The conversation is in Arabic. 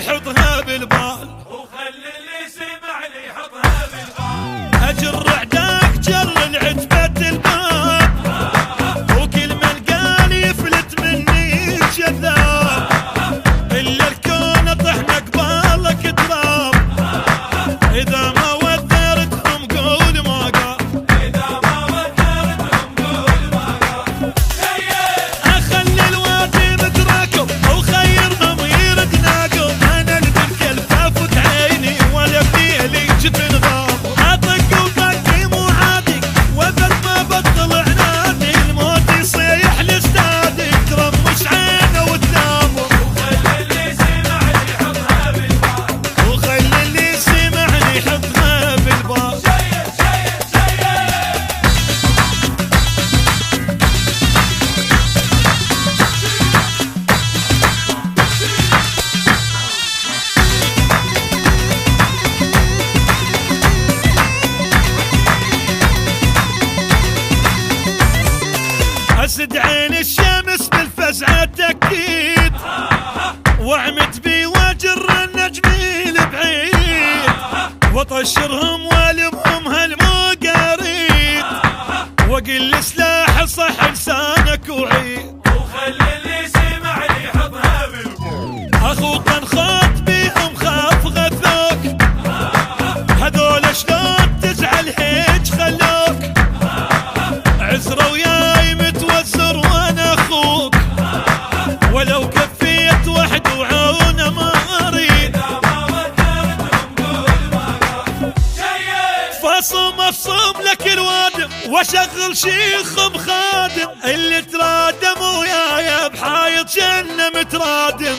يحطها بالبال، وخلي اللي سمعني يحطها بالبال. اجر عداك جر العتبة الباب، وكل من قال يفلت مني جذاب، الا الكون طحنا قبالك تراب، اذا ما وذرتهم قول ما قال، اذا ما وذرتهم قول ما قال. اخلي الوادي مدراكم وخيرهم يردناكم، انا البرك الفافت عيني ولا بنيلي جفن غاب، اطق وباقي مو عادي وذل ما بطل عنادي، الموت يصيح لاستادي ترمش عينه وتنامه، وخلي اللي سمعني يحطها بالبال. وخلي اللي سمعني يحطها بالبال. شيء شيء شيء. اسد عين الشمس بالفزعة تأكيد، وعمت بي واجر النجمي البعيد، وطشرهم والمهم هالمقاريد، وقل سلاح صح لسانك وعيد، وخلي اللي سمعني يحطها بالبال. اخوك انخاط بيهم خاف غثوك، هذول شلون تزعل هيج خلوك، عزرة وياي متوزر وانا اخوك، ولو كفيت وحد وعونه ما اريد، اذا ما وذرتهم قول ما قال. شيء. فاصوم لك الوادم واشغل شيخ مخادم، اللي ترادم وياي بحايط جنة مترادم،